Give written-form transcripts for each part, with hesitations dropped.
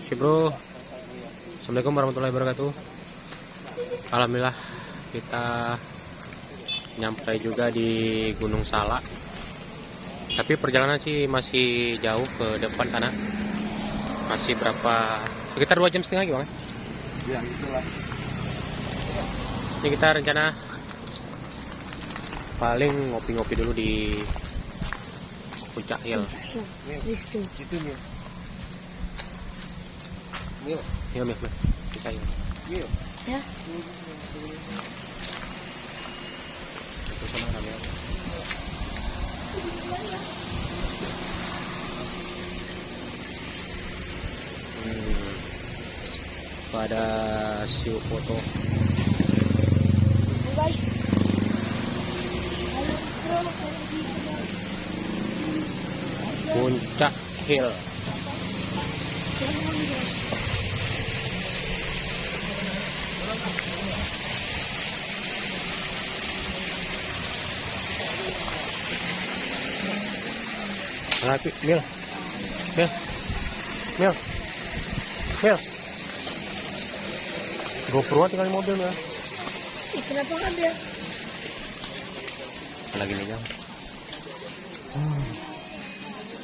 Oke bro, Assalamualaikum warahmatullahi wabarakatuh. Alhamdulillah kita nyampe juga di Gunung Salak. Tapi perjalanan sih masih jauh ke depan sana. Masih berapa? Sekitar 2,5 jam lagi bang. Ya itulah. Ini kita rencana paling ngopi-ngopi dulu di Puncak Hill. Itu nih. Iya, Puncak Hill. Iya. Ya. Itu sana rame. Pada siu foto. Guys. Puncak Hill. Rapi, Mil. GoPro tinggal di mobil ya. Kenapa ngambil? Lagi nih jam.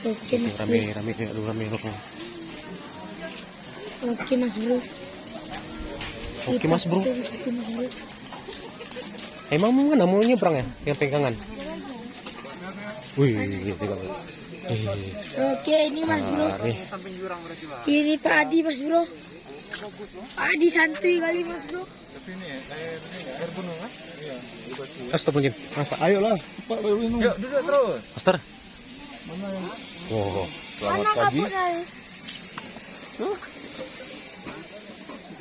Oke mas bro. Rame. Oke mas bro. Oke mas bro. Oke mas bro. Emang mana mau nyebrang ya? Yang pegangan. Wih, Oke ini mas bro. Ini Pak Adi mas bro. Adi santuy kali mas bro. Air gunung kan? Iya. Astagfirullahaladzim. Apa? Ayolah, cepat baru minum. Yuk, duduk terus. Master. Mana yang? Wow. Selamat pagi.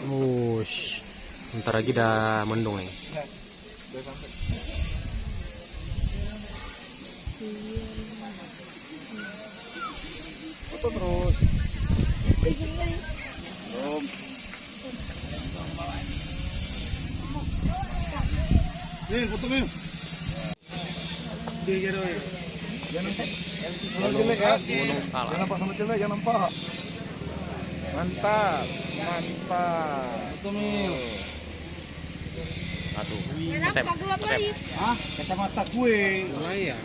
Wush. Bentar lagi dah mendung nih. Udah sampai. Foto terus. Belum. Nih, foto nih. Dia jero. Jangan nampak. Jangan jelek ya. Gunung Salak. Jangan nampak sama jelek, jangan nampak. Mantap. Foto nih. Aduh. Kenapa gua beli? Ah, kacamata gue. Lumayan.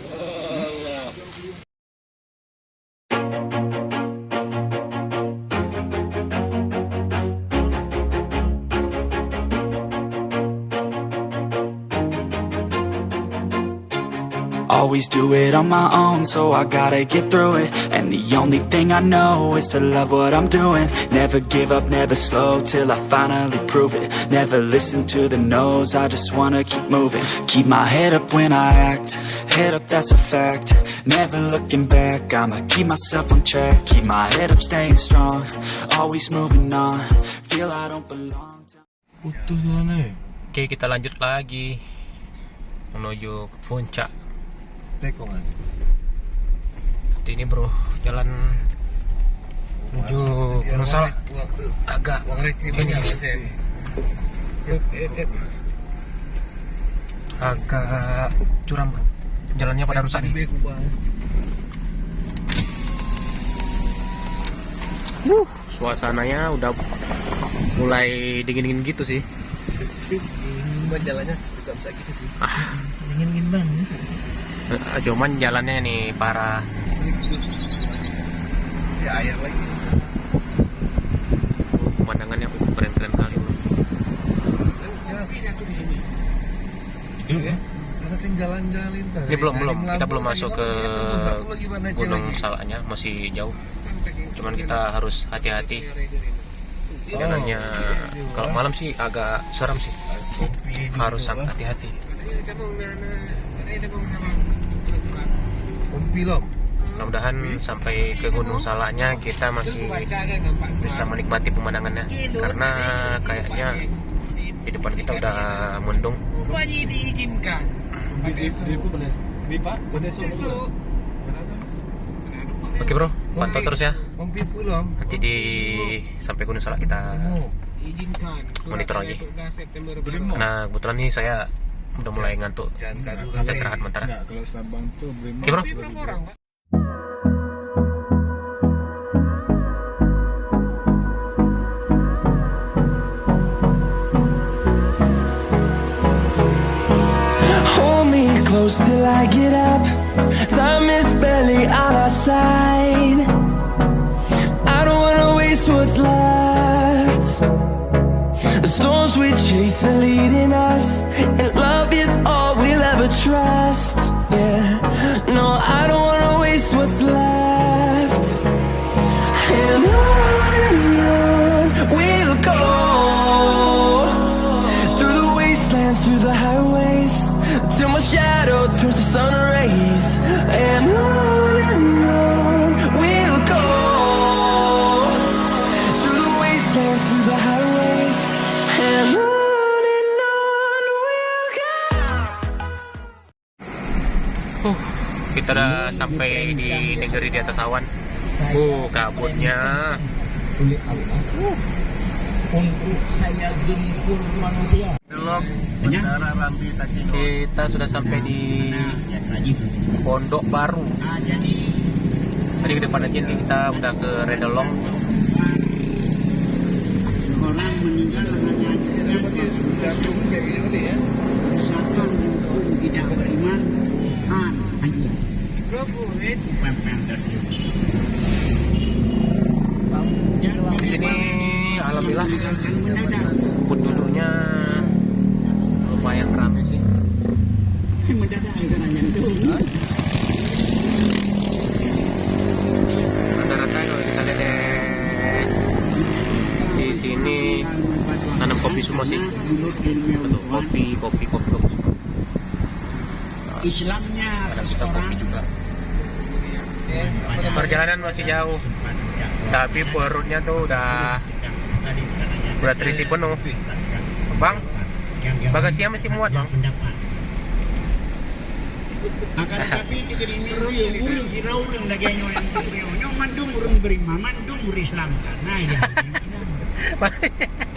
Always do it on my own, so I gotta get through it. And the only thing I know is to love what I'm doing. Never give up, never slow, till I finally prove it. Never listen to the no's, I just wanna keep moving. Keep my head up when I act, head up that's a fact. Never looking back, I'ma keep myself on track. Keep my head up, staying strong, always moving on. Feel I don't belong to... Putus lah nih. Oke, kita lanjut lagi menuju puncak. Tekongan. Ini bro, jalan menuju Gunung Salak agak ini agak curam bro. Jalannya pada rusak nih. Suasananya udah mulai dingin-dingin gitu sih. Jalannya bisa gitu sih. Dingin banget. Cuman jalannya nih parah. Ya air lagi. Pemandangannya keren-keren kali bro. Hidup ya? Karena kan jalan-jalan lintas. Ini belum kita belum masuk ke Gunung Salaknya, masih jauh. Cuman kita harus hati-hati. Jalannya kalau malam sih agak seram sih. Harus sangat hati-hati. Mudah-mudahan sampai ke Gunung Salaknya kita masih bisa menikmati pemandangannya, karena kayaknya di depan kita udah mendung. Oke bro, pantau terus ya. Nanti di sampai Gunung Salak kita monitor lagi. Nah kebetulan nih saya udah mulai ngantuk. Kita istirahat bentar. Oke bro. I get up. Time is barely on our side. I don't wanna waste what's left. The storms we chase are leading us, and love is all we'll ever trust. Yeah, no, I don't wanna waste what's left. And on we'll go, through the wastelands, through the highways, till my shadow turns to sun rays. And on we'll go, through the wastelands, through the highways, and on we'll go. Kita udah sampai di negeri di atas awan. Kabutnya. Untuk saya gempur manusia. Kita sudah sampai di Pondok Baru. Tadi ke depan aja kita udah ke Redelong. Orang meninggal hanya misalkan hukum tidak beriman, hanya Di sini alhamdulillah penduduknya lumayan ramai sih. Rata-rata kalau kita lihat di sini tanam kopi semua sih. Betul, kopi. Islamnya Ada kita kopi seseorang juga. Perjalanan masih jauh, tapi perutnya tuh udah terisi penuh. Bang, bagasinya masih muat, Bang. akan tetapi juga ini ulu kira urang lagi nyonya mandung urang berima mandung Islam karena ya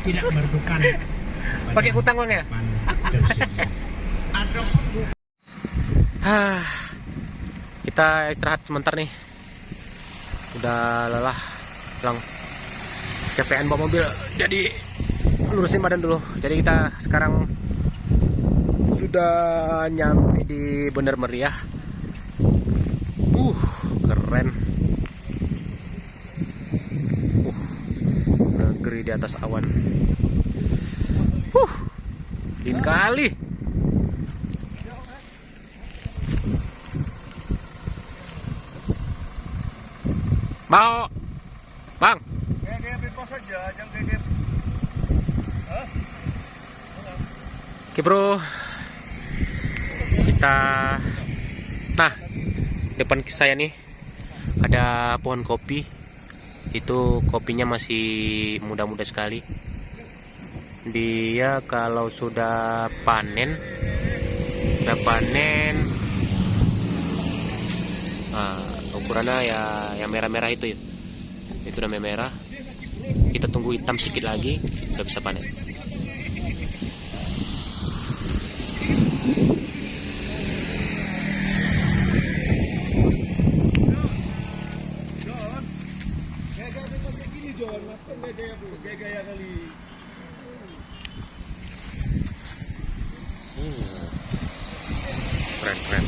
tidak berbukan Pakai kutang, Bang, ya? Kita istirahat sebentar nih. Udah lelah, capean bawa mobil, jadi lurusin badan dulu. Jadi kita sekarang sudah nyampe di Bener Meriah. Keren. Negeri di atas awan. Din kali. Mau, Bang? Gaya bebas saja, jangan gaya. Oke, bro. Kita, nah, depan saya nih ada pohon kopi. Itu kopinya masih muda-muda sekali. Dia kalau sudah panen, ukurannya ya yang merah-merah itu ya. Itu udah merah. Kita tunggu hitam sedikit lagi, udah bisa panen. Keren.